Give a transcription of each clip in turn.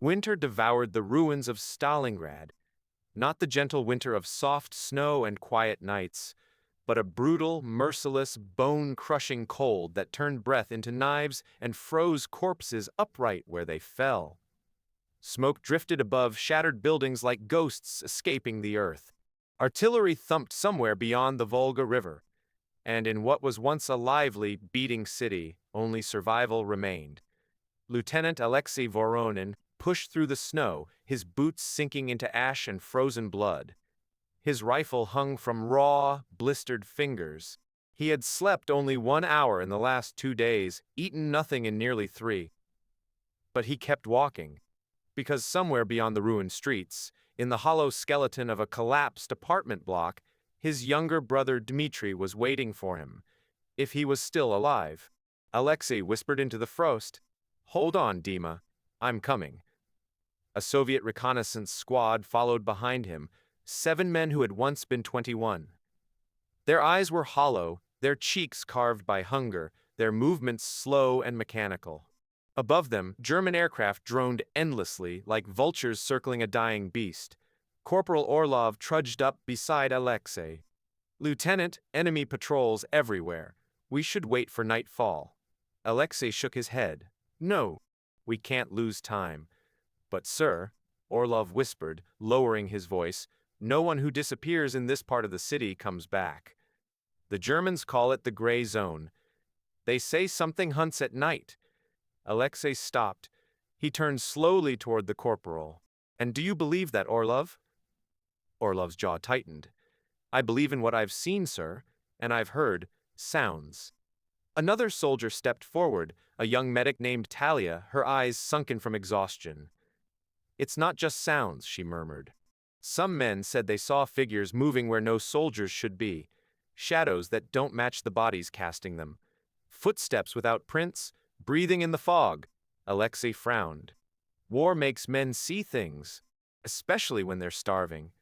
Winter devoured the ruins of Stalingrad, not the gentle winter of soft snow and quiet nights, but a brutal, merciless, bone-crushing cold that turned breath into knives and froze corpses upright where they fell. Smoke drifted above shattered buildings like ghosts escaping the earth. Artillery thumped somewhere beyond the Volga River, and in what was once a lively, beating city, only survival remained. Lieutenant Alexei Voronin pushed through the snow, his boots sinking into ash and frozen blood. His rifle hung from raw, blistered fingers. He had slept only 1 hour in the last 2 days, eaten nothing in nearly 3. But he kept walking, because somewhere beyond the ruined streets, in the hollow skeleton of a collapsed apartment block, his younger brother Dmitri was waiting for him, if he was still alive. Alexei whispered into the frost, "Hold on, Dima, I'm coming." A Soviet reconnaissance squad followed behind him, 7 men who had once been 21. Their eyes were hollow, their cheeks carved by hunger, their movements slow and mechanical. Above them, German aircraft droned endlessly, like vultures circling a dying beast. Corporal Orlov trudged up beside Alexei. "Lieutenant, enemy patrols everywhere. We should wait for nightfall." Alexei shook his head. "No, we can't lose time." "But sir," Orlov whispered, lowering his voice, "no one who disappears in this part of the city comes back. The Germans call it the gray zone. They say something hunts at night." Alexei stopped. He turned slowly toward the corporal. "And do you believe that, Orlov?" Orlov's jaw tightened. "I believe in what I've seen, sir, and I've heard sounds." Another soldier stepped forward, a young medic named Talia, her eyes sunken from exhaustion. "It's not just sounds," she murmured. "Some men said they saw figures moving where no soldiers should be, shadows that don't match the bodies casting them, footsteps without prints, breathing in the fog." Alexei frowned. "War makes men see things, especially when they're starving."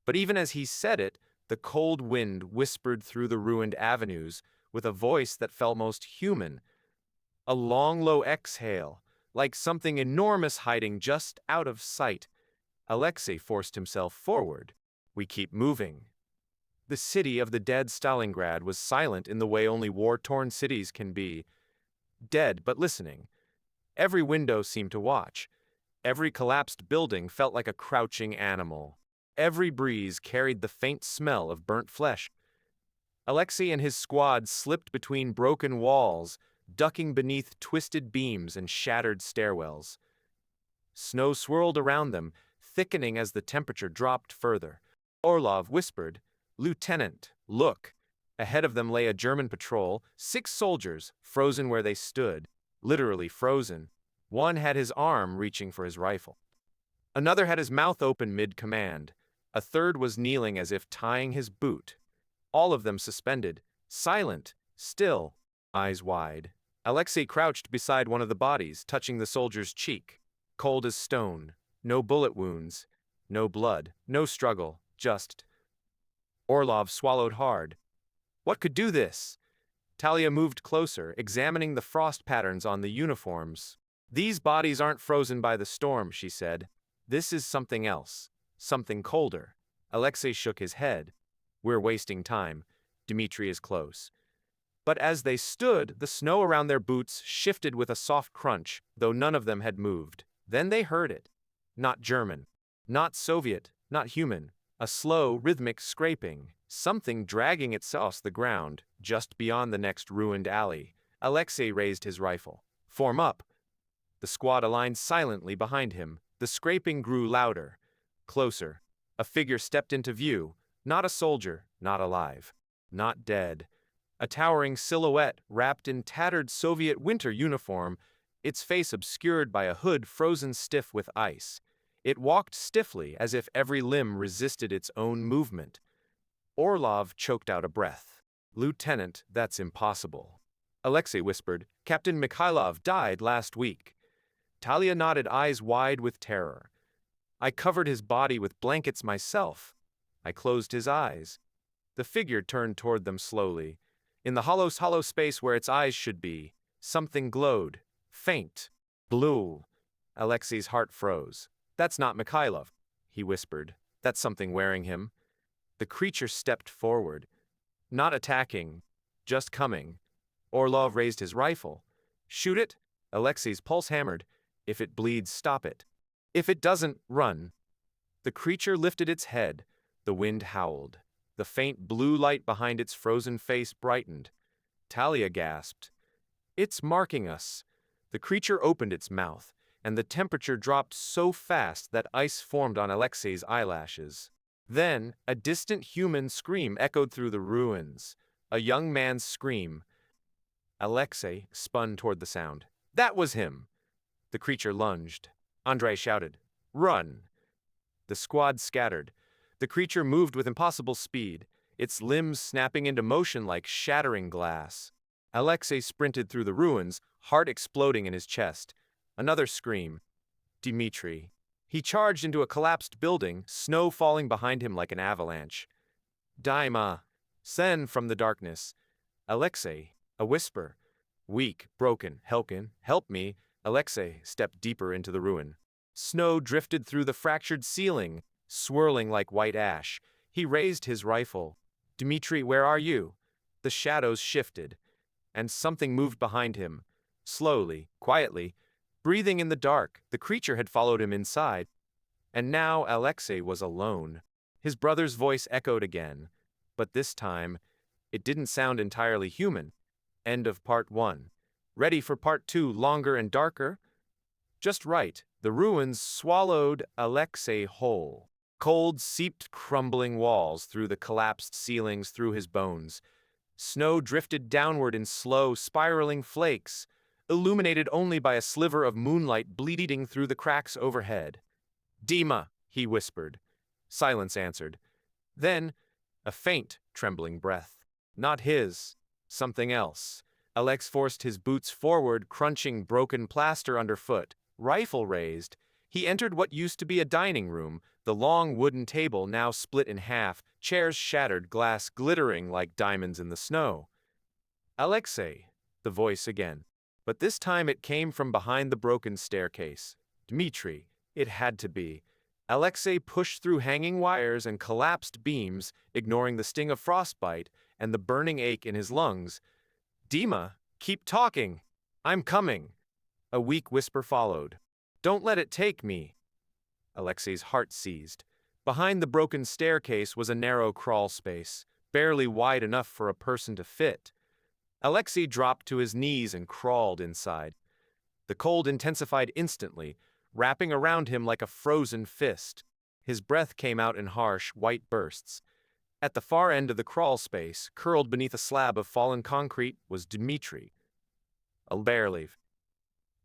But even as he said it, the cold wind whispered through the ruined avenues with a voice that felt most human. A long, low exhale, like something enormous hiding just out of sight. Alexei forced himself forward. "We keep moving." The city of the dead Stalingrad was silent in the way only war-torn cities can be. Dead, but listening. Every window seemed to watch. Every collapsed building felt like a crouching animal. Every breeze carried the faint smell of burnt flesh. Alexei and his squad slipped between broken walls, ducking beneath twisted beams and shattered stairwells. Snow swirled around them, thickening as the temperature dropped further. Orlov whispered, "Lieutenant, look." Ahead of them lay a German patrol, 6 soldiers, frozen where they stood, literally frozen. One had his arm reaching for his rifle. Another had his mouth open mid-command. A third was kneeling as if tying his boot. All of them suspended, silent, still, eyes wide. Alexei crouched beside one of the bodies, touching the soldier's cheek. Cold as stone, no bullet wounds, no blood, no struggle, just. Orlov swallowed hard. What could do this? Talia moved closer, examining the frost patterns on the uniforms. "These bodies aren't frozen by the storm," she said. "This is something else, something colder." Alexei shook his head. "We're wasting time. Dmitri is close." But as they stood, the snow around their boots shifted with a soft crunch, though none of them had moved. Then they heard it. Not German, not Soviet, not human. A slow, rhythmic scraping, something dragging itself across the ground, just beyond the next ruined alley. Alexei raised his rifle. "Form up." The squad aligned silently behind him. The scraping grew louder. Closer. A figure stepped into view. Not a soldier, not alive, not dead. A towering silhouette wrapped in tattered Soviet winter uniform, its face obscured by a hood frozen stiff with ice. It walked stiffly, as if every limb resisted its own movement. Orlov choked out a breath. "Lieutenant, that's impossible." Alexei whispered, "Captain Mikhailov died last week." Talia nodded, eyes wide with terror. "I covered his body with blankets myself. I closed his eyes." The figure turned toward them slowly. In the hollow space where its eyes should be, something glowed, faint, blue. Alexei's heart froze. "That's not Mikhailov," he whispered. "That's something wearing him." The creature stepped forward. Not attacking, just coming. Orlov raised his rifle. "Shoot it?" Alexei's pulse hammered. "If it bleeds, stop it. If it doesn't, run." The creature lifted its head. The wind howled. The faint blue light behind its frozen face brightened. Talia gasped. "It's marking us." The creature opened its mouth, and the temperature dropped so fast that ice formed on Alexei's eyelashes. Then, a distant human scream echoed through the ruins. A young man's scream. Alexei spun toward the sound. That was him! The creature lunged. Andrei shouted, "Run!" The squad scattered. The creature moved with impossible speed, its limbs snapping into motion like shattering glass. Alexei sprinted through the ruins, heart exploding in his chest. Another scream. Dmitri. He charged into a collapsed building, snow falling behind him like an avalanche. Daima. Sen from the darkness. Alexei. A whisper. Weak, broken. Helkin, help me. Alexei stepped deeper into the ruin. Snow drifted through the fractured ceiling, swirling like white ash. He raised his rifle. Dmitri, where are you? The shadows shifted, and something moved behind him. Slowly, quietly, breathing in the dark, the creature had followed him inside. And now Alexei was alone. His brother's voice echoed again, but this time, it didn't sound entirely human. End of part 1. Ready for part 2, longer and darker? Just right, the ruins swallowed Alexei whole. Cold seeped crumbling walls through the collapsed ceilings through his bones. Snow drifted downward in slow, spiraling flakes, illuminated only by a sliver of moonlight bleeding through the cracks overhead. Dima, he whispered. Silence answered. Then, a faint, trembling breath. Not his. Something else. Alex forced his boots forward, crunching broken plaster underfoot. Rifle raised, he entered what used to be a dining room, the long wooden table now split in half, chairs shattered, glass glittering like diamonds in the snow. Alexei, the voice again. But this time it came from behind the broken staircase. Dmitri, it had to be. Alexei pushed through hanging wires and collapsed beams, ignoring the sting of frostbite and the burning ache in his lungs. Dima, keep talking. I'm coming. A weak whisper followed. Don't let it take me. Alexei's heart seized. Behind the broken staircase was a narrow crawl space, barely wide enough for a person to fit. Alexei dropped to his knees and crawled inside. The cold intensified instantly, wrapping around him like a frozen fist. His breath came out in harsh, white bursts. At the far end of the crawl space, curled beneath a slab of fallen concrete, was Dmitri. Barely.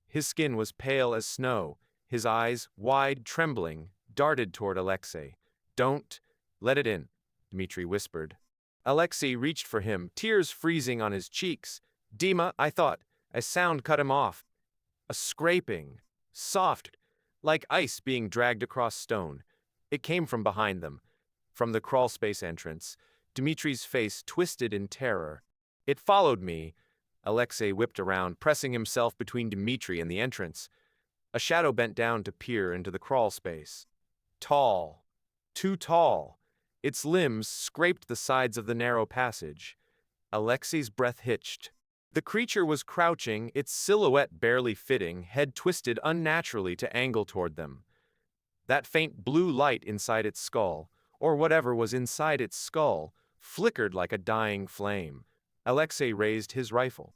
His skin was pale as snow. His eyes, wide, trembling, darted toward Alexei. Don't let it in, Dmitri whispered. Alexei reached for him, tears freezing on his cheeks. Dima, I thought. A sound cut him off. A scraping. Soft, like ice being dragged across stone. It came from behind them. From the crawlspace entrance. Dmitri's face twisted in terror. It followed me. Alexei whipped around, pressing himself between Dmitri and the entrance. A shadow bent down to peer into the crawl space. Tall. Too tall. Its limbs scraped the sides of the narrow passage. Alexei's breath hitched. The creature was crouching, its silhouette barely fitting, head twisted unnaturally to angle toward them. That faint blue light inside its skull, or whatever was inside its skull, flickered like a dying flame. Alexei raised his rifle.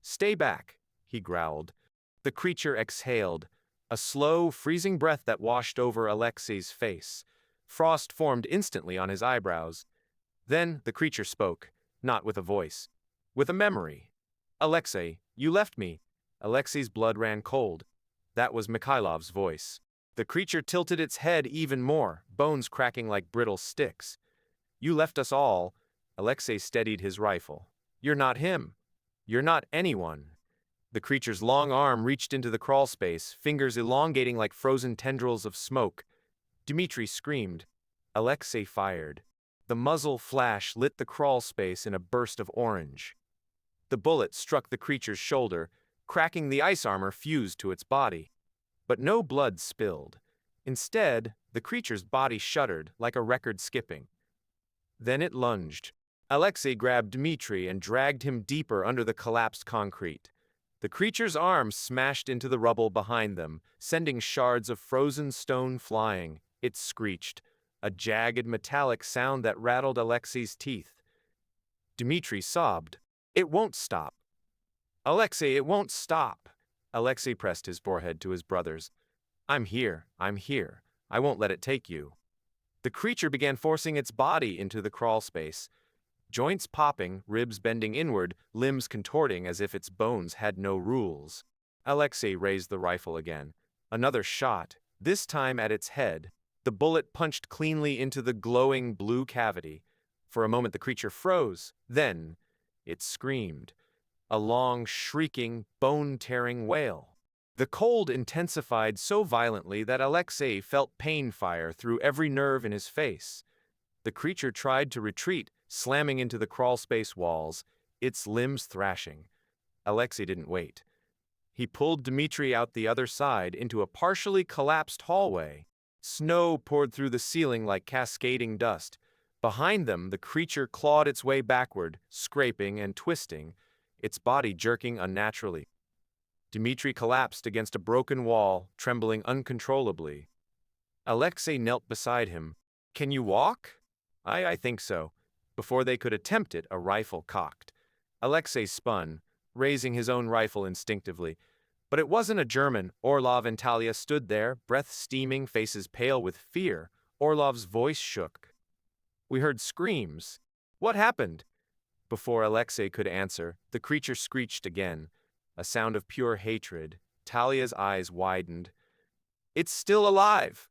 Stay back, he growled. The creature exhaled, a slow, freezing breath that washed over Alexei's face. Frost formed instantly on his eyebrows. Then the creature spoke, not with a voice, with a memory. Alexei, you left me. Alexei's blood ran cold. That was Mikhailov's voice. The creature tilted its head even more, bones cracking like brittle sticks. You left us all. Alexei steadied his rifle. You're not him. You're not anyone. The creature's long arm reached into the crawl space, fingers elongating like frozen tendrils of smoke. Dmitri screamed. Alexei fired. The muzzle flash lit the crawl space in a burst of orange. The bullet struck the creature's shoulder, cracking the ice armor fused to its body. But no blood spilled. Instead, the creature's body shuddered like a record skipping. Then it lunged. Alexei grabbed Dmitri and dragged him deeper under the collapsed concrete. The creature's arms smashed into the rubble behind them, sending shards of frozen stone flying. It screeched, a jagged metallic sound that rattled Alexei's teeth. Dmitri sobbed. "It won't stop. Alexei, it won't stop." Alexei pressed his forehead to his brother's. I'm here. I won't let it take you." The creature began forcing its body into the crawl space. Joints popping, ribs bending inward, limbs contorting as if its bones had no rules. Alexei raised the rifle again. Another shot, this time at its head. The bullet punched cleanly into the glowing blue cavity. For a moment the creature froze. Then it screamed. A long, shrieking, bone-tearing wail. The cold intensified so violently that Alexei felt pain fire through every nerve in his face. The creature tried to retreat, slamming into the crawlspace walls, its limbs thrashing. Alexei didn't wait. He pulled Dmitri out the other side into a partially collapsed hallway. Snow poured through the ceiling like cascading dust. Behind them, the creature clawed its way backward, scraping and twisting, its body jerking unnaturally. Dmitri collapsed against a broken wall, trembling uncontrollably. Alexei knelt beside him. "Can you walk?" I think so." Before they could attempt it, a rifle cocked. Alexei spun, raising his own rifle instinctively. But it wasn't a German. Orlov and Talia stood there, breath steaming, faces pale with fear. Orlov's voice shook. "We heard screams. What happened?" Before Alexei could answer, the creature screeched again, a sound of pure hatred. Talia's eyes widened. "It's still alive!"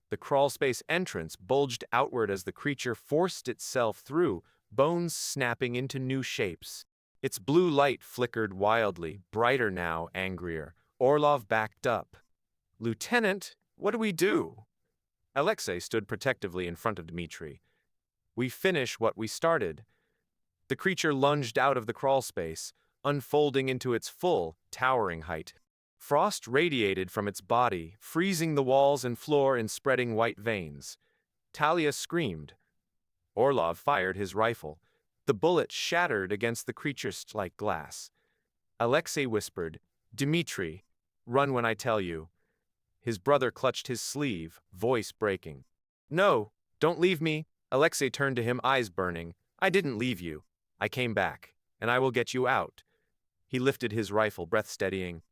The crawlspace entrance bulged outward as the creature forced itself through, bones snapping into new shapes. Its blue light flickered wildly, brighter now, angrier. Orlov backed up. "Lieutenant, what do we do?" Alexei stood protectively in front of Dmitri. "We finish what we started." The creature lunged out of the crawlspace, unfolding into its full, towering height. Frost radiated from its body, freezing the walls and floor in spreading white veins. Talia screamed. Orlov fired his rifle. The bullet shattered against the creature's like glass. Alexei whispered, "Dmitri, run when I tell you." His brother clutched his sleeve, voice breaking. "No, don't leave me." Alexei turned to him, eyes burning. "I didn't leave you. I came back, and I will get you out." He lifted his rifle, breath steadying.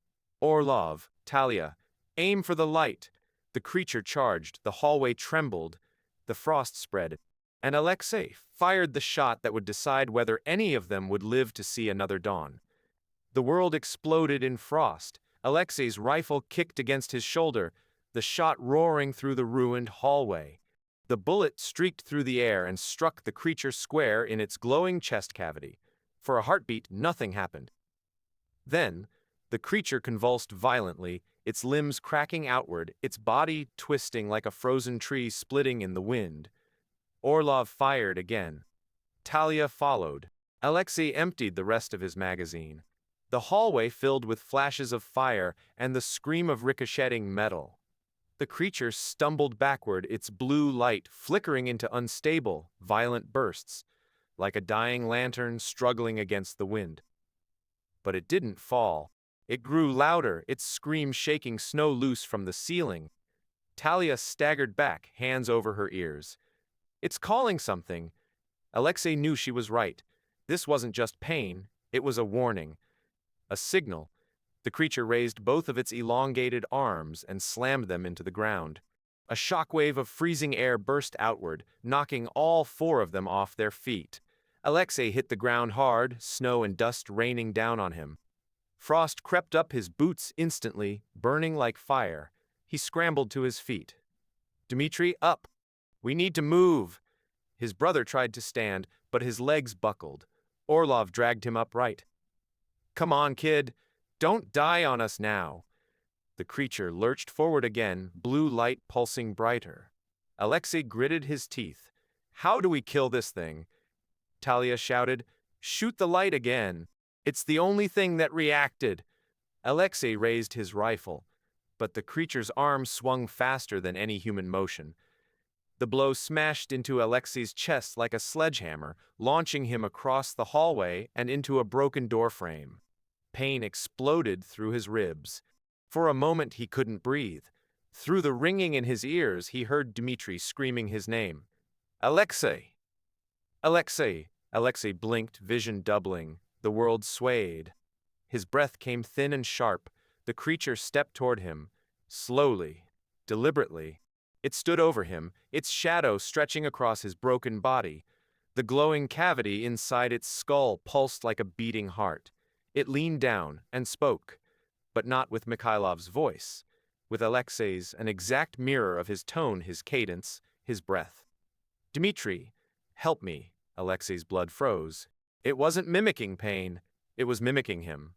"Orlov, Talia, aim for the light." The creature charged, the hallway trembled, the frost spread, and Alexei fired the shot that would decide whether any of them would live to see another dawn. The world exploded in frost. Alexei's rifle kicked against his shoulder, the shot roaring through the ruined hallway. The bullet streaked through the air and struck the creature square in its glowing chest cavity. For a heartbeat, nothing happened. Then, the creature convulsed violently, its limbs cracking outward, its body twisting like a frozen tree splitting in the wind. Orlov fired again. Talia followed. Alexei emptied the rest of his magazine. The hallway filled with flashes of fire and the scream of ricocheting metal. The creature stumbled backward, its blue light flickering into unstable, violent bursts, like a dying lantern struggling against the wind. But it didn't fall. It grew louder, its scream shaking snow loose from the ceiling. Talia staggered back, hands over her ears. "It's calling something." Alexei knew she was right. This wasn't just pain, it was a warning. A signal. The creature raised both of its elongated arms and slammed them into the ground. A shockwave of freezing air burst outward, knocking all four of them off their feet. Alexei hit the ground hard, snow and dust raining down on him. Frost crept up his boots instantly, burning like fire. He scrambled to his feet. "Dmitri, up! We need to move!" His brother tried to stand, but his legs buckled. Orlov dragged him upright. "Come on, kid! Don't die on us now!" The creature lurched forward again, blue light pulsing brighter. Alexei gritted his teeth. "How do we kill this thing?" Talia shouted. "Shoot the light again! It's the only thing that reacted." Alexei raised his rifle. but the creature's arm swung faster than any human motion. The blow smashed into Alexei's chest like a sledgehammer, launching him across the hallway and into a broken doorframe. Pain exploded through his ribs. For a moment he couldn't breathe. Through the ringing in his ears, he heard Dmitri screaming his name. Alexei! Alexei! Alexei blinked, vision doubling. The world swayed. His breath came thin and sharp. The creature stepped toward him. Slowly, deliberately. It stood over him, its shadow stretching across his broken body. The glowing cavity inside its skull pulsed like a beating heart. It leaned down and spoke, but not with Mikhailov's voice. With Alexei's, an exact mirror of his tone, his cadence, his breath. Dmitri, help me. Alexei's blood froze. It wasn't mimicking pain, it was mimicking him.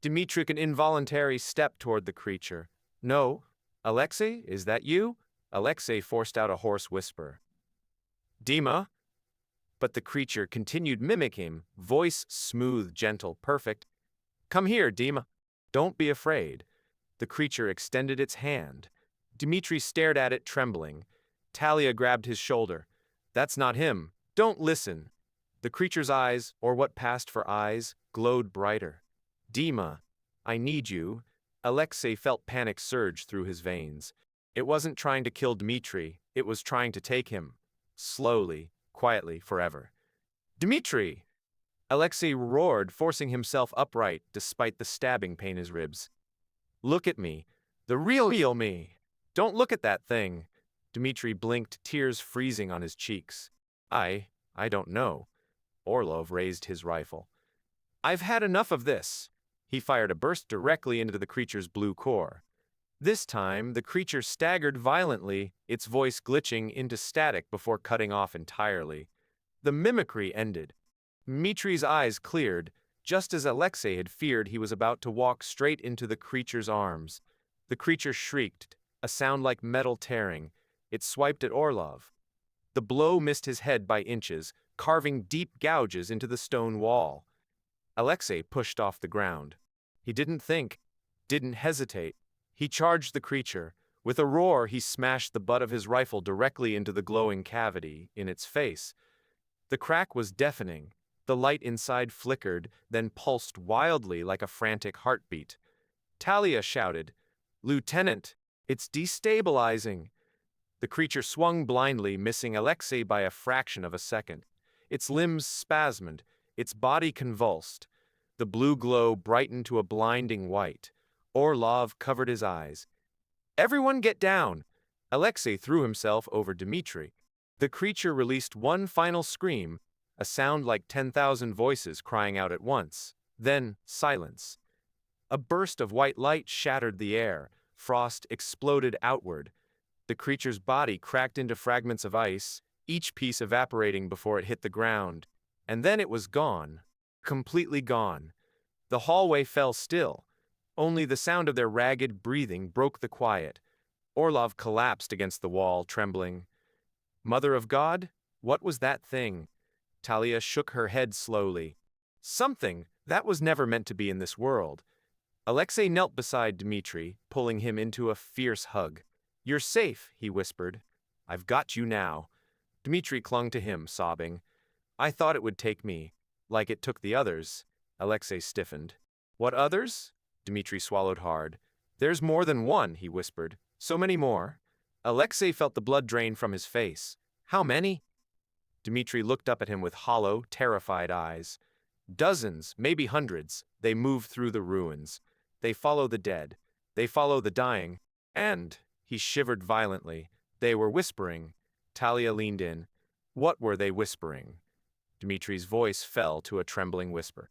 Dmitri took an involuntary step toward the creature. No. Alexei, is that you? Alexei forced out a hoarse whisper. Dima? But the creature continued mimicking him, voice smooth, gentle, perfect. Come here, Dima. Don't be afraid. The creature extended its hand. Dmitri stared at it, trembling. Talia grabbed his shoulder. That's not him. Don't listen. The creature's eyes, or what passed for eyes, glowed brighter. Dima, I need you. Alexei felt panic surge through his veins. It wasn't trying to kill Dmitri, it was trying to take him. Slowly, quietly, forever. Dmitri! Alexei roared, forcing himself upright despite the stabbing pain in his ribs. Look at me. The real me. Don't look at that thing. Dmitri blinked, tears freezing on his cheeks. I don't know. Orlov raised his rifle. I've had enough of this. He fired a burst directly into the creature's blue core. This time, the creature staggered violently, its voice glitching into static before cutting off entirely. The mimicry ended. Dmitri's eyes cleared, just as Alexei had feared. He was about to walk straight into the creature's arms. The creature shrieked, a sound like metal tearing. It swiped at Orlov. The blow missed his head by inches, carving deep gouges into the stone wall. Alexei pushed off the ground. He didn't think, didn't hesitate. He charged the creature. With a roar, he smashed the butt of his rifle directly into the glowing cavity in its face. The crack was deafening. The light inside flickered, then pulsed wildly like a frantic heartbeat. Talia shouted, Lieutenant, it's destabilizing. The creature swung blindly, missing Alexei by a fraction of a second. Its limbs spasmed, its body convulsed. The blue glow brightened to a blinding white. Orlov covered his eyes. Everyone get down! Alexei threw himself over Dmitri. The creature released one final scream, a sound like 10,000 voices crying out at once. Then, silence. A burst of white light shattered the air. Frost exploded outward. The creature's body cracked into fragments of ice, each piece evaporating before it hit the ground. And then it was gone. Completely gone. The hallway fell still. Only the sound of their ragged breathing broke the quiet. Orlov collapsed against the wall, trembling. Mother of God? What was that thing? Talia shook her head slowly. Something that was never meant to be in this world. Alexei knelt beside Dmitri, pulling him into a fierce hug. You're safe, he whispered. I've got you now. Dmitri clung to him, sobbing. I thought it would take me, like it took the others. Alexei stiffened. What others? Dmitri swallowed hard. There's more than one, he whispered. So many more. Alexei felt the blood drain from his face. How many? Dmitri looked up at him with hollow, terrified eyes. Dozens, maybe hundreds. They move through the ruins. They follow the dead. They follow the dying. And, he shivered violently, they were whispering. Talia leaned in. What were they whispering? Dmitri's voice fell to a trembling whisper.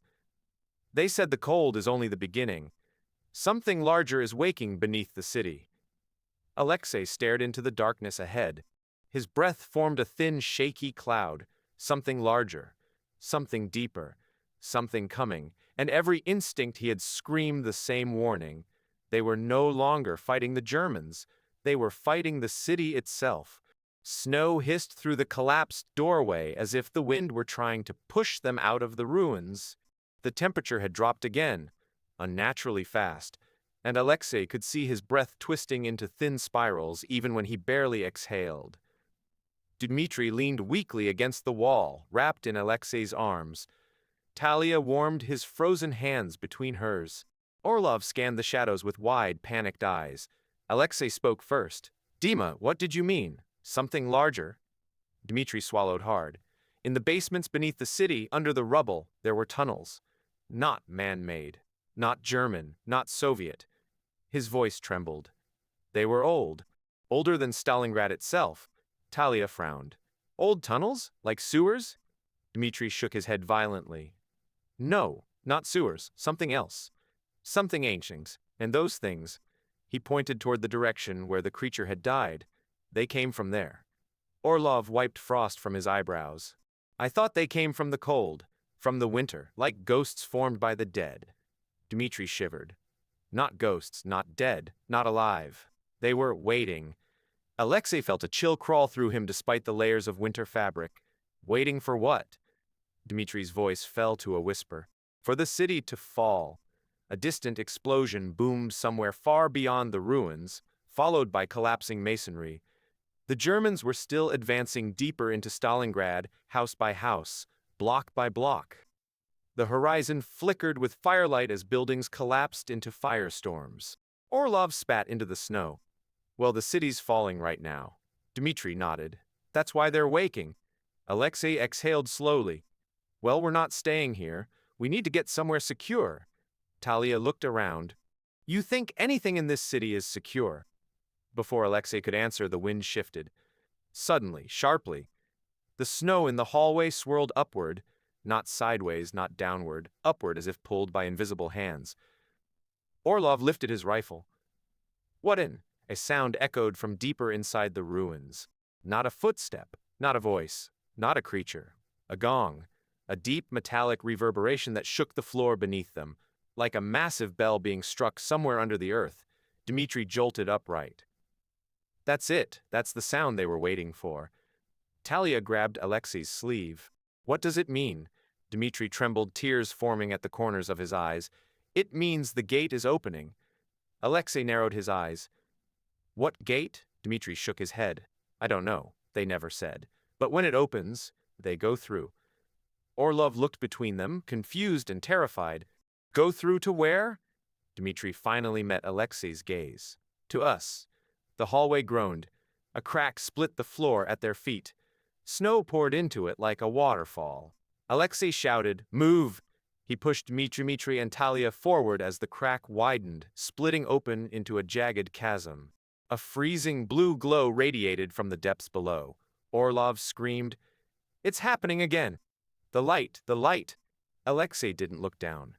They said the cold is only the beginning. Something larger is waking beneath the city. Alexei stared into the darkness ahead. His breath formed a thin, shaky cloud. Something larger. Something deeper. Something coming. And every instinct he had screamed the same warning. They were no longer fighting the Germans. They were fighting the city itself. Snow hissed through the collapsed doorway as if the wind were trying to push them out of the ruins. The temperature had dropped again, unnaturally fast. and Alexei could see his breath twisting into thin spirals even when he barely exhaled. Dmitri leaned weakly against the wall, wrapped in Alexei's arms. Talia warmed his frozen hands between hers. Orlov scanned the shadows with wide, panicked eyes. Alexei spoke first. "Dima, what did you mean? Something larger?" Dmitri swallowed hard. In the basements beneath the city, under the rubble, there were tunnels. Not man-made. Not German. Not Soviet. His voice trembled. They were old. Older than Stalingrad itself. Talia frowned. "Old tunnels? Like sewers?" Dmitri shook his head violently. "No, not sewers. Something else. Something ancient. And those things," he pointed toward the direction where the creature had died, "they came from there." Orlov wiped frost from his eyebrows. "I thought they came from the cold, from the winter, like ghosts formed by the dead." Dmitri shivered. Not ghosts, not dead, not alive. They were waiting. Alexei felt a chill crawl through him despite the layers of winter fabric. Waiting for what? Dmitri's voice fell to a whisper. For the city to fall. A distant explosion boomed somewhere far beyond the ruins, followed by collapsing masonry. The Germans were still advancing deeper into Stalingrad, house by house, block by block. The horizon flickered with firelight as buildings collapsed into firestorms. Orlov spat into the snow. "Well, the city's falling right now." Dmitri nodded. "That's why they're waking." Alexei exhaled slowly. "Well, we're not staying here. We need to get somewhere secure." Talia looked around. "You think anything in this city is secure?" Before Alexei could answer, the wind shifted. Suddenly, sharply. The snow in the hallway swirled upward, not sideways, not downward, upward as if pulled by invisible hands. Orlov lifted his rifle. "What in?" A sound echoed from deeper inside the ruins. Not a footstep, not a voice, not a creature. A gong. A deep metallic reverberation that shook the floor beneath them, like a massive bell being struck somewhere under the earth. Dmitri jolted upright. "That's it. That's the sound they were waiting for." Talia grabbed Alexei's sleeve. "What does it mean?" Dmitri trembled, tears forming at the corners of his eyes. "It means the gate is opening." Alexei narrowed his eyes. "What gate?" Dmitri shook his head. "I don't know. They never said. But when it opens, they go through." Orlov looked between them, confused and terrified. "Go through to where?" Dmitri finally met Alexei's gaze. "To us." The hallway groaned. A crack split the floor at their feet. Snow poured into it like a waterfall. Alexei shouted, "Move!" He pushed Dmitri and Talia forward as the crack widened, splitting open into a jagged chasm. A freezing blue glow radiated from the depths below. Orlov screamed, "It's happening again! The light, the light!" Alexei didn't look down.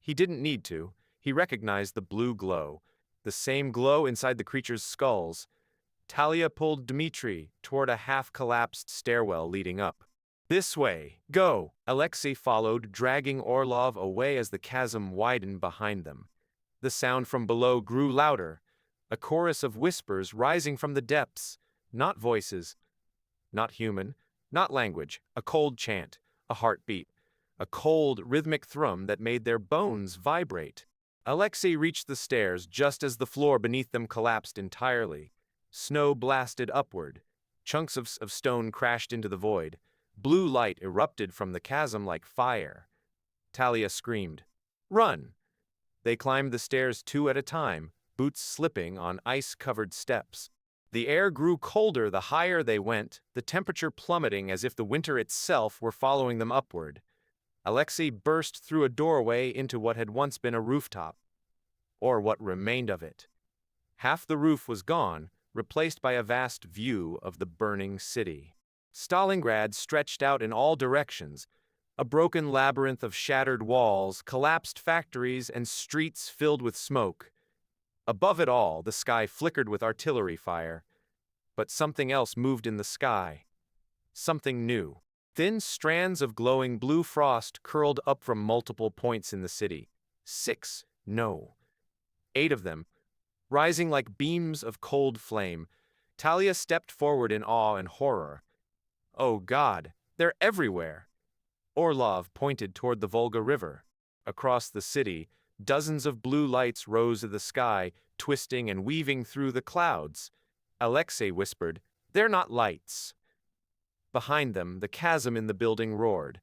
He didn't need to. He recognized the blue glow, the same glow inside the creature's skulls. Talia pulled Dmitri toward a half-collapsed stairwell leading up. "This way, go!" Alexei followed, dragging Orlov away as the chasm widened behind them. The sound from below grew louder, a chorus of whispers rising from the depths, not voices, not human, not language, a cold chant, a heartbeat, a cold, rhythmic thrum that made their bones vibrate. Alexei reached the stairs just as the floor beneath them collapsed entirely. Snow blasted upward. Chunks of stone crashed into the void. Blue light erupted from the chasm like fire. Talia screamed, "Run!" They climbed the stairs two at a time, boots slipping on ice-covered steps. The air grew colder the higher they went, the temperature plummeting as if the winter itself were following them upward. Alexei burst through a doorway into what had once been a rooftop. Or what remained of it. Half the roof was gone, replaced by a vast view of the burning city. Stalingrad stretched out in all directions, a broken labyrinth of shattered walls, collapsed factories, and streets filled with smoke. Above it all, the sky flickered with artillery fire. But something else moved in the sky. Something new. Thin strands of glowing blue frost curled up from multiple points in the city. 6, no, 8 of them, rising like beams of cold flame. Talia stepped forward in awe and horror. "Oh God, they're everywhere!" Orlov pointed toward the Volga River. Across the city, Dozens of blue lights rose to the sky, twisting and weaving through the clouds. Alexei whispered, "They're not lights." Behind them, the chasm in the building roared.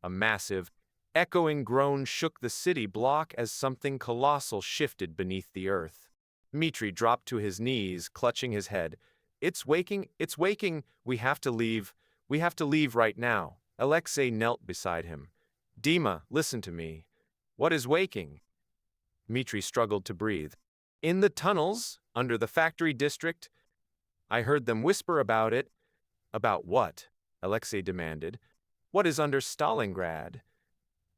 A massive, echoing groan shook the city block as something colossal shifted beneath the earth. Dmitri dropped to his knees, clutching his head. "It's waking, it's waking, we have to leave right now." Alexei knelt beside him. "Dima, listen to me. What is waking?" Dmitri struggled to breathe. "In the tunnels, under the factory district. I heard them whisper about it." "About what?" Alexei demanded. "What is under Stalingrad?"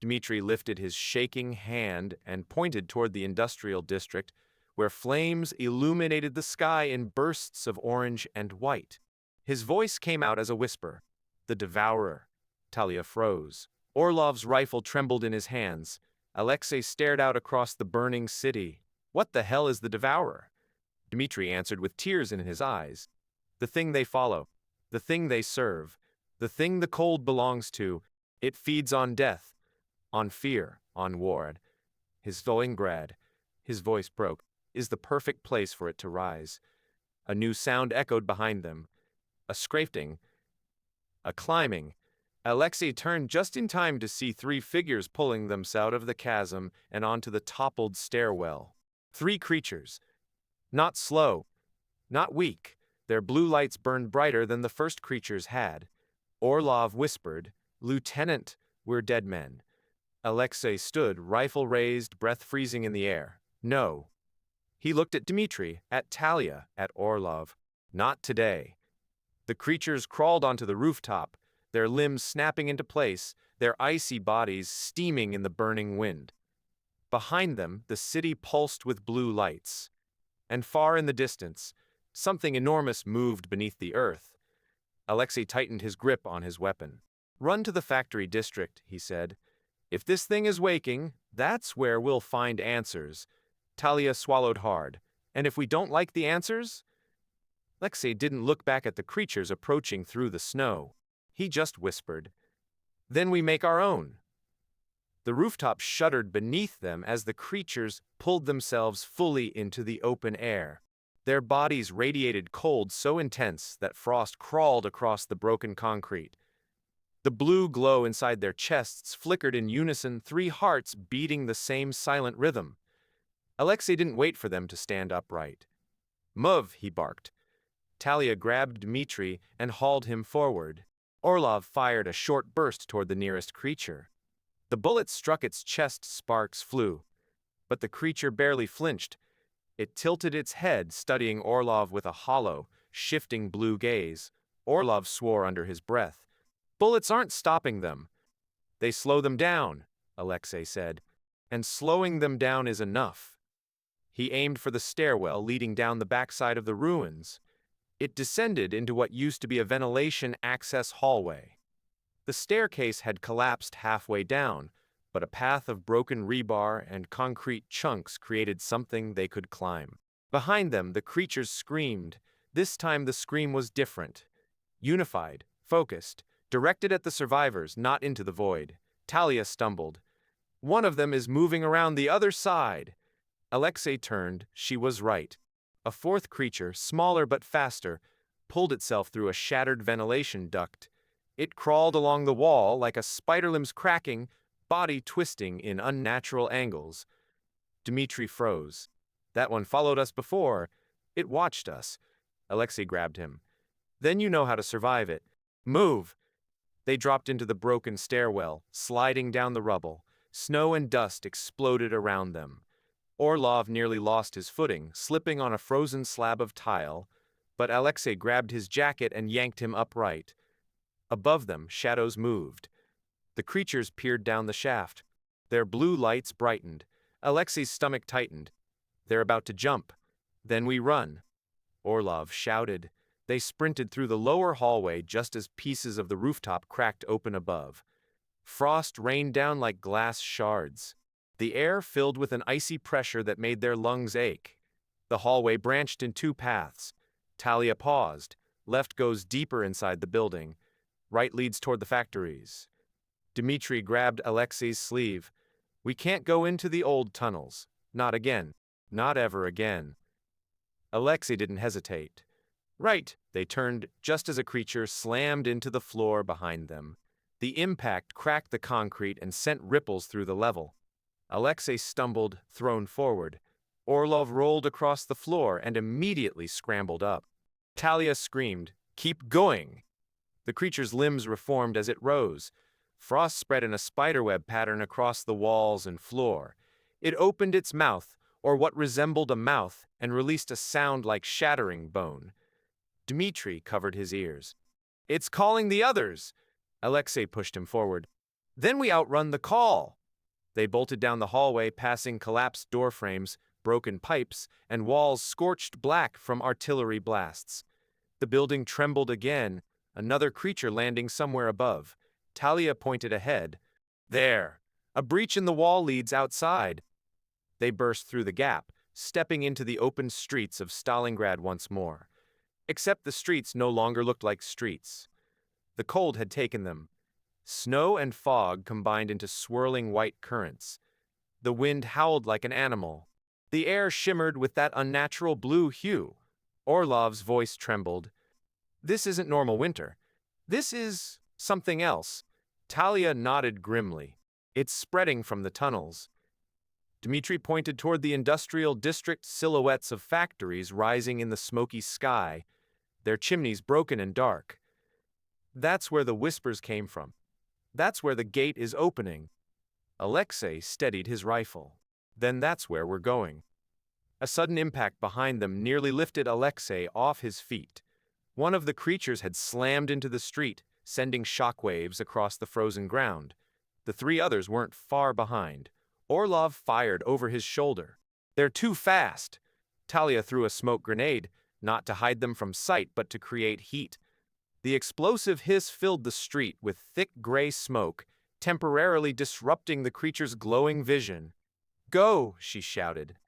Dmitri lifted his shaking hand and pointed toward the industrial district, where flames illuminated the sky in bursts of orange and white. His voice came out as a whisper. "The Devourer." Talia froze. Orlov's rifle trembled in his hands. Alexei stared out across the burning city. "What the hell is the Devourer?" Dmitri answered with tears in his eyes. "The thing they follow, the thing they serve, the thing the cold belongs to. It feeds on death, on fear, on war. Stalingrad," his voice broke, "is the perfect place for it to rise." A new sound echoed behind them. A scraping, a climbing. Alexei turned just in time to see three figures pulling themselves out of the chasm and onto the toppled stairwell. Three creatures. Not slow, not weak. Their blue lights burned brighter than the first creatures had. Orlov whispered, "Lieutenant, we're dead men." Alexei stood, rifle raised, breath freezing in the air. "No." He looked at Dmitri, at Talia, at Orlov. "Not today." The creatures crawled onto the rooftop, their limbs snapping into place, their icy bodies steaming in the burning wind. Behind them, the city pulsed with blue lights. And far in the distance, something enormous moved beneath the earth. Alexei tightened his grip on his weapon. "Run to the factory district," he said. "If this thing is waking, that's where we'll find answers." Talia swallowed hard. "And if we don't like the answers?" Alexei didn't look back at the creatures approaching through the snow. He just whispered, "Then we make our own." The rooftop shuddered beneath them as the creatures pulled themselves fully into the open air. Their bodies radiated cold so intense that frost crawled across the broken concrete. The blue glow inside their chests flickered in unison, three hearts beating the same silent rhythm. Alexei didn't wait for them to stand upright. "Move," he barked. Talia grabbed Dmitri and hauled him forward. Orlov fired a short burst toward the nearest creature. The bullet struck its chest, sparks flew. But the creature barely flinched. It tilted its head, studying Orlov with a hollow, shifting blue gaze. Orlov swore under his breath. "Bullets aren't stopping them. They slow them down," Alexei said. "And slowing them down is enough." He aimed for the stairwell leading down the backside of the ruins. It descended into what used to be a ventilation access hallway. The staircase had collapsed halfway down, but a path of broken rebar and concrete chunks created something they could climb. Behind them, the creatures screamed. This time the scream was different. Unified, focused, directed at the survivors, not into the void. Talia stumbled. "One of them is moving around the other side." Alexei turned. She was right. A fourth creature, smaller but faster, pulled itself through a shattered ventilation duct. It crawled along the wall like a spider, limbs cracking, body twisting in unnatural angles. Dmitri froze. "That one followed us before. It watched us." Alexei grabbed him. "Then you know how to survive it. Move." They dropped into the broken stairwell, sliding down the rubble. Snow and dust exploded around them. Orlov nearly lost his footing, slipping on a frozen slab of tile, but Alexei grabbed his jacket and yanked him upright. Above them, shadows moved. The creatures peered down the shaft. Their blue lights brightened. Alexei's stomach tightened. "They're about to jump. Then we run." Orlov shouted. They sprinted through the lower hallway just as pieces of the rooftop cracked open above. Frost rained down like glass shards. The air filled with an icy pressure that made their lungs ache. The hallway branched in two paths. Talia paused. Left goes deeper inside the building. Right leads toward the factories. Dmitri grabbed Alexei's sleeve. We can't go into the old tunnels. Not again. Not ever again. Alexei didn't hesitate. Right, they turned just as a creature slammed into the floor behind them. The impact cracked the concrete and sent ripples through the level. Alexei stumbled, thrown forward. Orlov rolled across the floor and immediately scrambled up. Talia screamed, "Keep going!" The creature's limbs reformed as it rose. Frost spread in a spiderweb pattern across the walls and floor. It opened its mouth, or what resembled a mouth, and released a sound like shattering bone. Dmitri covered his ears. "It's calling the others!" Alexei pushed him forward. "Then we outrun the call!" They bolted down the hallway, passing collapsed door frames, broken pipes, and walls scorched black from artillery blasts. The building trembled again, another creature landing somewhere above. Talia pointed ahead. "There! A breach in the wall leads outside." They burst through the gap, stepping into the open streets of Stalingrad once more. Except the streets no longer looked like streets. The cold had taken them. Snow and fog combined into swirling white currents. The wind howled like an animal. The air shimmered with that unnatural blue hue. Orlov's voice trembled. "This isn't normal winter. This is something else." Talia nodded grimly. "It's spreading from the tunnels." Dmitri pointed toward the industrial district, silhouettes of factories rising in the smoky sky, their chimneys broken and dark. "That's where the whispers came from. That's where the gate is opening." Alexei steadied his rifle. "Then that's where we're going." A sudden impact behind them nearly lifted Alexei off his feet. One of the creatures had slammed into the street, sending shockwaves across the frozen ground. The three others weren't far behind. Orlov fired over his shoulder. "They're too fast!" Talia threw a smoke grenade, not to hide them from sight but to create heat. The explosive hiss filled the street with thick gray smoke, temporarily disrupting the creature's glowing vision. "Go!" she shouted.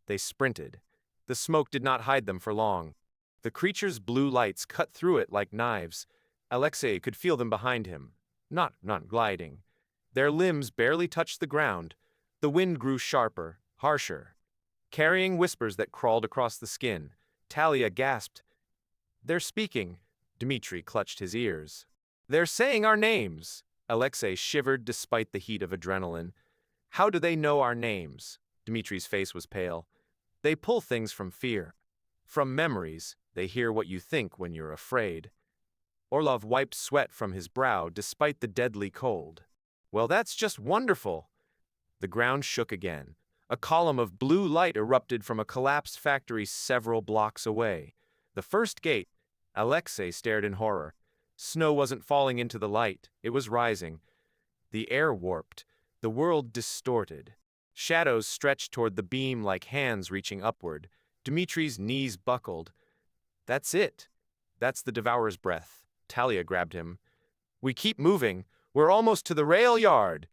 They sprinted. The smoke did not hide them for long. The creature's blue lights cut through it like knives. Alexei could feel them behind him, not gliding. Their limbs barely touched the ground. The wind grew sharper, harsher, carrying whispers that crawled across the skin. Talia gasped. "They're speaking." Dmitri clutched his ears. "They're saying our names." Alexei shivered despite the heat of adrenaline. "How do they know our names?" Dmitri's face was pale. "They pull things from fear. From memories, they hear what you think when you're afraid." Orlov wiped sweat from his brow despite the deadly cold. "Well, that's just wonderful." The ground shook again. A column of blue light erupted from a collapsed factory several blocks away. The first gate. Alexei stared in horror. Snow wasn't falling into the light, it was rising. The air warped, the world distorted. Shadows stretched toward the beam like hands reaching upward. Dmitri's knees buckled. "That's it. That's the Devourer's breath." Talia grabbed him. "We keep moving. We're almost to the rail yard."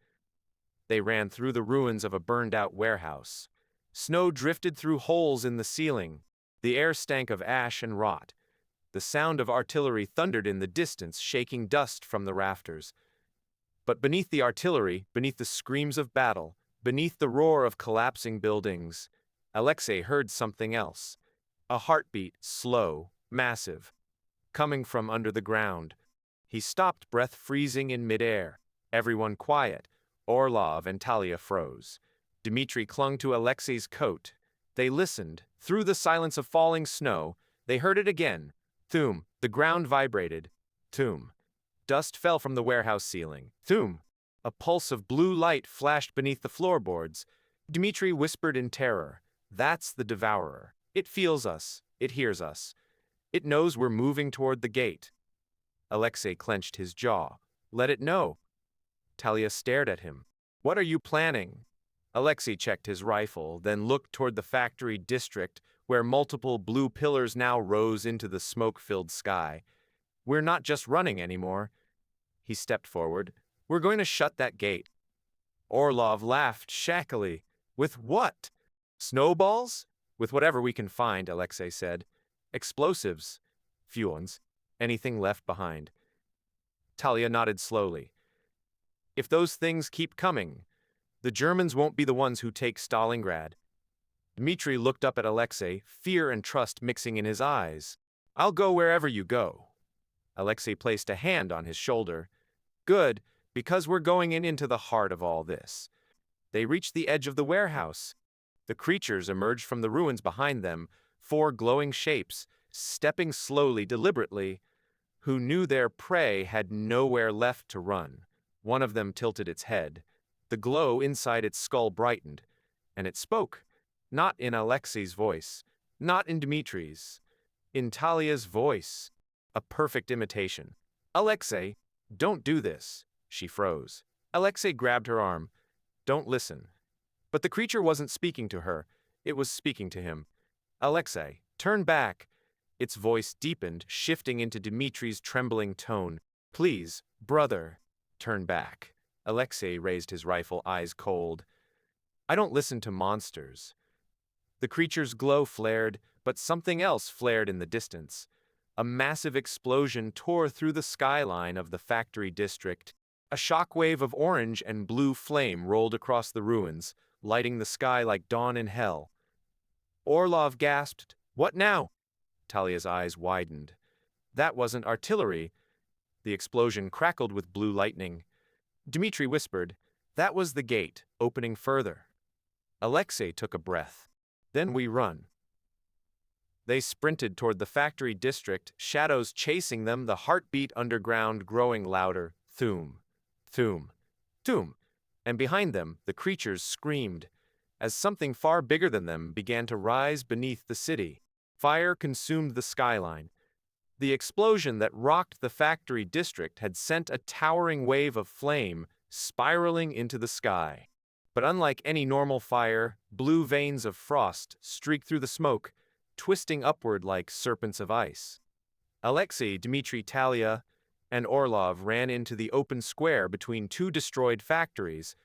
They ran through the ruins of a burned-out warehouse. Snow drifted through holes in the ceiling. The air stank of ash and rot. The sound of artillery thundered in the distance, shaking dust from the rafters. But beneath the artillery, beneath the screams of battle, beneath the roar of collapsing buildings, Alexei heard something else. A heartbeat, slow, massive, coming from under the ground. He stopped, breath freezing in midair. Everyone quiet. Orlov and Talia froze. Dmitri clung to Alexei's coat. They listened. Through the silence of falling snow, they heard it again. Thum. The ground vibrated. Thum. Dust fell from the warehouse ceiling. Thum. A pulse of blue light flashed beneath the floorboards. Dmitri whispered in terror. "That's the Devourer. It feels us. It hears us. It knows we're moving toward the gate." Alexei clenched his jaw. "Let it know." Talia stared at him. "What are you planning?" Alexei checked his rifle, then looked toward the factory district, where multiple blue pillars now rose into the smoke-filled sky. "We're not just running anymore." He stepped forward. "We're going to shut that gate." Orlov laughed shakily. "With what?" "Snowballs?" "With whatever we can find," Alexei said. "Explosives. Fuons. Anything left behind." Talia nodded slowly. "If those things keep coming, The Germans won't be the ones who take Stalingrad. Dmitri looked up at Alexei, fear and trust mixing in his eyes. I'll go wherever you go. Alexei placed a hand on his shoulder. Good, because we're going into the heart of all this. They reached the edge of the warehouse. The creatures emerged from the ruins behind them, 4 glowing shapes, stepping slowly, deliberately, who knew their prey had nowhere left to run. One of them tilted its head. The glow inside its skull brightened, and it spoke, not in Alexei's voice, not in Dmitri's, in Talia's voice, a perfect imitation. Alexei, don't do this. She froze. Alexei grabbed her arm. Don't listen. But the creature wasn't speaking to her. It was speaking to him. Alexei, turn back. Its voice deepened, shifting into Dmitri's trembling tone. Please, brother, turn back. Alexei raised his rifle, eyes cold. I don't listen to monsters. The creature's glow flared, but something else flared in the distance. A massive explosion tore through the skyline of the factory district. A shockwave of orange and blue flame rolled across the ruins, lighting the sky like dawn in hell. Orlov gasped, What now? Talia's eyes widened. That wasn't artillery. The explosion crackled with blue lightning. Dmitri whispered, That was the gate, opening further. Alexei took a breath. Then we run. They sprinted toward the factory district, shadows chasing them, the heartbeat underground growing louder. Thoom, thoom, thoom. And behind them, the creatures screamed, as something far bigger than them began to rise beneath the city. Fire consumed the skyline. The explosion that rocked the factory district had sent a towering wave of flame spiraling into the sky. But unlike any normal fire, blue veins of frost streaked through the smoke, twisting upward like serpents of ice. Alexei, Dmitri, Talia, and Orlov ran into the open square between 2 destroyed factories,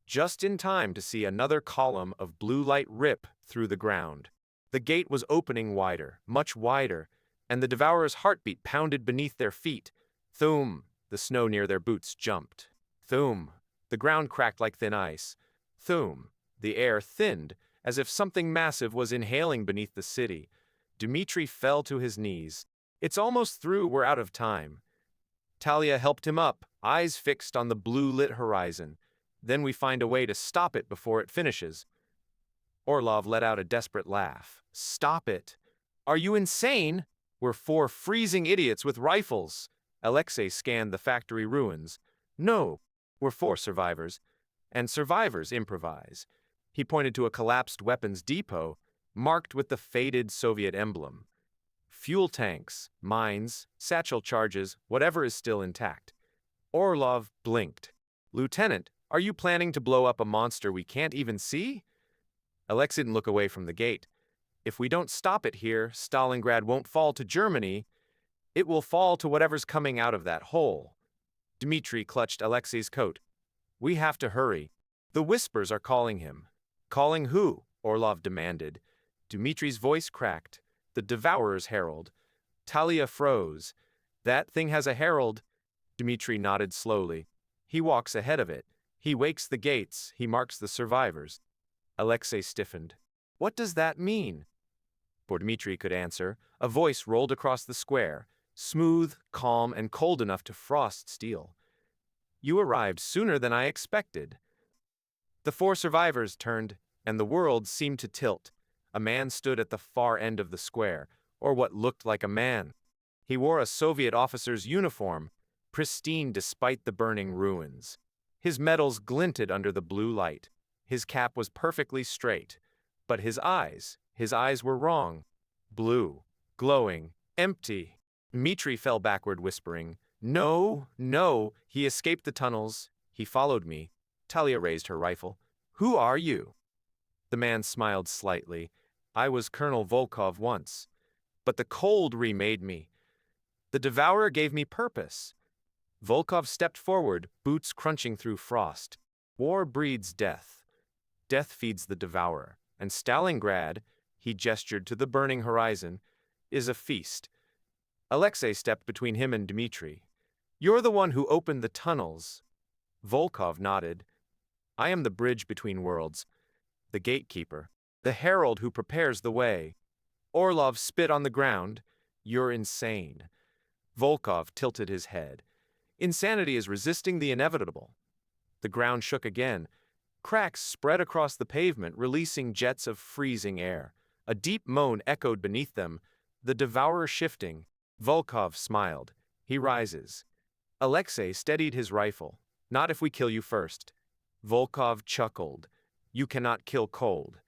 just in time to see another column of blue light rip through the ground. The gate was opening wider, much wider, and the Devourer's heartbeat pounded beneath their feet. Thoom! The snow near their boots jumped. Thoom! The ground cracked like thin ice. Thoom! The air thinned, as if something massive was inhaling beneath the city. Dmitri fell to his knees. It's almost through, we're out of time. Talia helped him up, eyes fixed on the blue-lit horizon. Then we find a way to stop it before it finishes. Orlov let out a desperate laugh. Stop it! Are you insane? We're 4 freezing idiots with rifles. Alexei scanned the factory ruins. No, we're 4 survivors. And survivors improvise. He pointed to a collapsed weapons depot, marked with the faded Soviet emblem. Fuel tanks, mines, satchel charges, whatever is still intact. Orlov blinked. Lieutenant, are you planning to blow up a monster we can't even see? Alexei didn't look away from the gate. If we don't stop it here, Stalingrad won't fall to Germany. It will fall to whatever's coming out of that hole. Dmitri clutched Alexei's coat. We have to hurry. The whispers are calling him. Calling who? Orlov demanded. Dmitri's voice cracked. The Devourer's herald. Talia froze. That thing has a herald. Dmitri nodded slowly. He walks ahead of it. He wakes the gates. He marks the survivors. Alexei stiffened. What does that mean? Before Dmitri could answer, a voice rolled across the square, smooth, calm, and cold enough to frost steel. You arrived sooner than I expected. The 4 survivors turned, and the world seemed to tilt. A man stood at the far end of the square, or what looked like a man. He wore a Soviet officer's uniform, pristine despite the burning ruins. His medals glinted under the blue light. His cap was perfectly straight. But his eyes were wrong. Blue, glowing, empty. Dmitri fell backward, whispering, No, no, he escaped the tunnels. He followed me. Talia raised her rifle. Who are you? The man smiled slightly. I was Colonel Volkov once. But the cold remade me. The Devourer gave me purpose. Volkov stepped forward, boots crunching through frost. War breeds death. Death feeds the Devourer. And Stalingrad, he gestured to the burning horizon, is a feast. Alexei stepped between him and Dmitri. You're the one who opened the tunnels. Volkov nodded. I am the bridge between worlds, the gatekeeper, the herald who prepares the way. Orlov spit on the ground. You're insane. Volkov tilted his head. Insanity is resisting the inevitable. The ground shook again. Cracks spread across the pavement, releasing jets of freezing air. A deep moan echoed beneath them, the Devourer shifting. Volkov smiled. He rises. Alexei steadied his rifle. Not if we kill you first. Volkov chuckled. You cannot kill cold.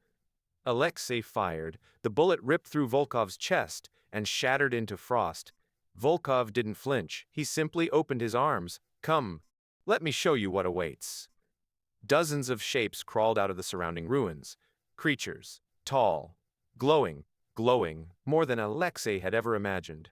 Alexei fired. The bullet ripped through Volkov's chest and shattered into frost. Volkov didn't flinch. He simply opened his arms. Come, let me show you what awaits. Dozens of shapes crawled out of the surrounding ruins. Creatures, tall, glowing, more than Alexei had ever imagined.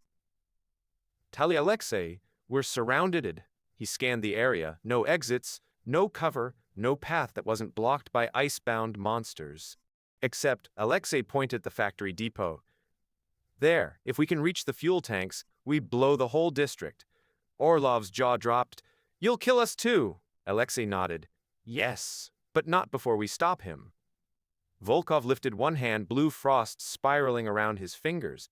Talia, Alexei, we're surrounded. He scanned the area. No exits, no cover, no path that wasn't blocked by ice-bound monsters. Except, Alexei pointed at the factory depot. There, if we can reach the fuel tanks, we blow the whole district. Orlov's jaw dropped. You'll kill us too. Alexei nodded. Yes, but not before we stop him. Volkov lifted one hand, blue frost spiraling around his fingers.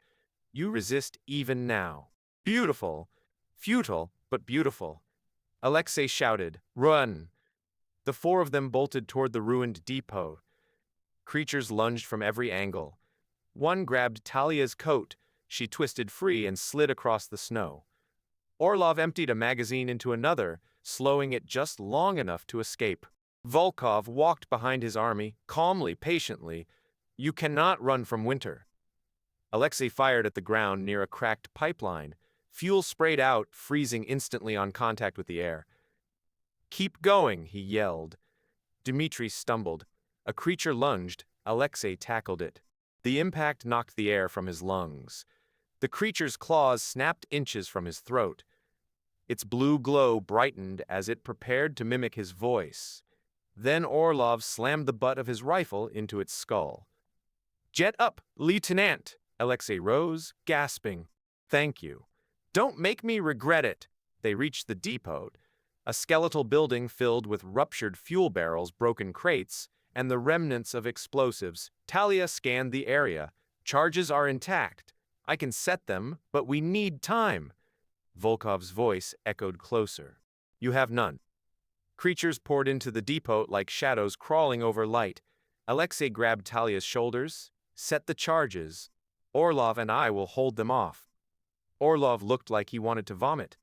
You resist even now. Beautiful. Futile, but beautiful. Alexei shouted, Run! The four of them bolted toward the ruined depot. Creatures lunged from every angle. One grabbed Talia's coat. She twisted free and slid across the snow. Orlov emptied a magazine into another, slowing it just long enough to escape. Volkov walked behind his army, calmly, patiently. You cannot run from winter. Alexei fired at the ground near a cracked pipeline. Fuel sprayed out, freezing instantly on contact with the air. Keep going, he yelled. Dmitri stumbled. A creature lunged. Alexei tackled it. The impact knocked the air from his lungs. The creature's claws snapped inches from his throat. Its blue glow brightened as it prepared to mimic his voice. Then Orlov slammed the butt of his rifle into its skull. Jet up, Lieutenant! Alexei rose, gasping. Thank you. Don't make me regret it. They reached the depot, a skeletal building filled with ruptured fuel barrels, broken crates, and the remnants of explosives. Talia scanned the area. Charges are intact. I can set them, but we need time. Volkov's voice echoed closer. You have none. Creatures poured into the depot like shadows crawling over light. Alexei grabbed Talia's shoulders. Set the charges. Orlov and I will hold them off. Orlov looked like he wanted to vomit.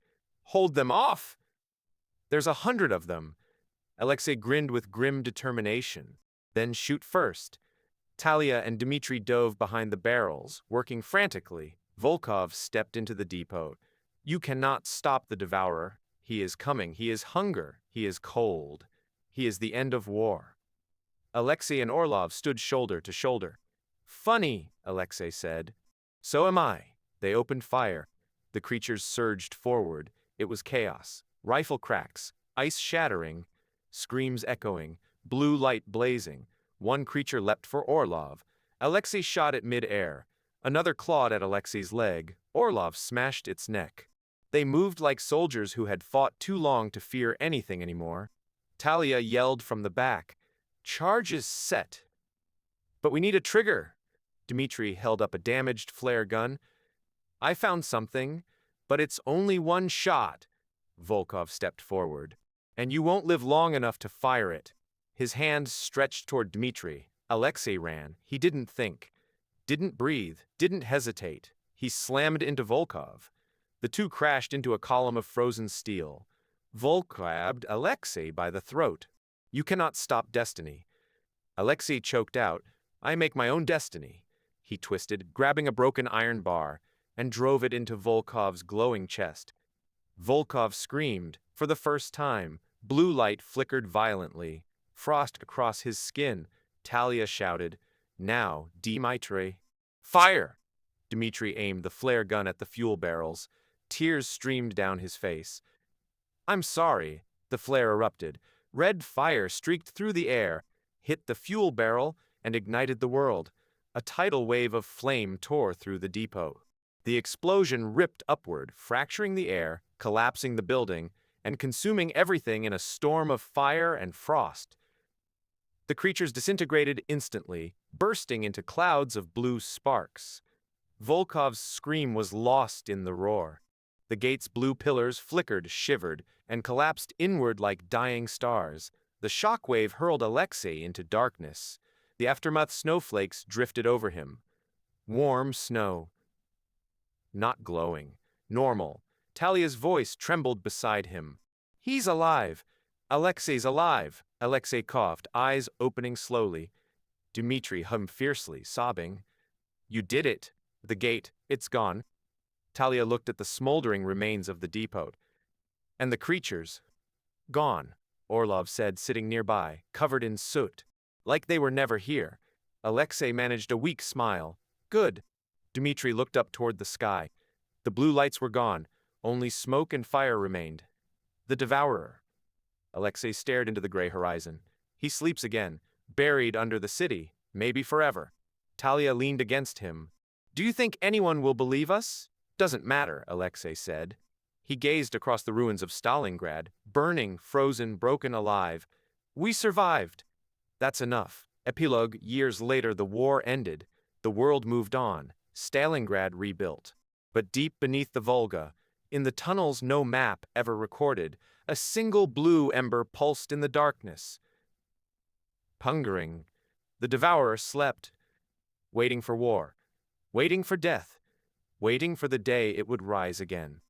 Hold them off? There's 100 of them. Alexei grinned with grim determination. Then shoot first. Talia and Dmitri dove behind the barrels, working frantically. Volkov stepped into the depot. You cannot stop the Devourer. He is coming. He is hunger. He is cold. He is the end of war. Alexei and Orlov stood shoulder to shoulder. Funny, Alexei said. So am I. They opened fire. The creatures surged forward. It was chaos. Rifle cracks, ice shattering, screams echoing, blue light blazing. One creature leapt for Orlov. Alexei shot at mid-air. Another clawed at Alexei's leg. Orlov smashed its neck. They moved like soldiers who had fought too long to fear anything anymore. Talia yelled from the back. Charge is set. But we need a trigger. Dmitri held up a damaged flare gun. I found something, but it's only one shot. Volkov stepped forward. And you won't live long enough to fire it. His hand stretched toward Dmitri. Alexei ran. He didn't think. Didn't breathe. Didn't hesitate. He slammed into Volkov. The two crashed into a column of frozen steel. Volkov grabbed Alexei by the throat. You cannot stop destiny. Alexei choked out. I make my own destiny. He twisted, grabbing a broken iron bar, and drove it into Volkov's glowing chest. Volkov screamed. For the first time, blue light flickered violently. Frost across his skin. Talia shouted, Now, Dmitri. Fire! Dmitri aimed the flare gun at the fuel barrels. Tears streamed down his face. I'm sorry. The flare erupted. Red fire streaked through the air, hit the fuel barrel, and ignited the world. A tidal wave of flame tore through the depot. The explosion ripped upward, fracturing the air, collapsing the building, and consuming everything in a storm of fire and frost. The creatures disintegrated instantly, bursting into clouds of blue sparks. Volkov's scream was lost in the roar. The gate's blue pillars flickered, shivered, and collapsed inward like dying stars. The shockwave hurled Alexei into darkness. The aftermath snowflakes drifted over him. Warm snow. Not glowing. Normal. Talia's voice trembled beside him. He's alive. Alexei's alive. Alexei coughed, eyes opening slowly. Dmitri hummed fiercely, sobbing. You did it. The gate, it's gone. Talia looked at the smoldering remains of the depot. And the creatures? Gone, Orlov said, sitting nearby, covered in soot. Like they were never here. Alexei managed a weak smile. Good. Dmitri looked up toward the sky. The blue lights were gone. Only smoke and fire remained. The Devourer. Alexei stared into the gray horizon. He sleeps again, buried under the city, maybe forever. Talia leaned against him. Do you think anyone will believe us? Doesn't matter, Alexei said. He gazed across the ruins of Stalingrad, burning, frozen, broken alive. We survived. That's enough. Epilogue. Years later, the war ended. The world moved on. Stalingrad rebuilt. But deep beneath the Volga, in the tunnels no map ever recorded, a single blue ember pulsed in the darkness. Hungering, the Devourer slept, waiting for war, waiting for death, waiting for the day it would rise again.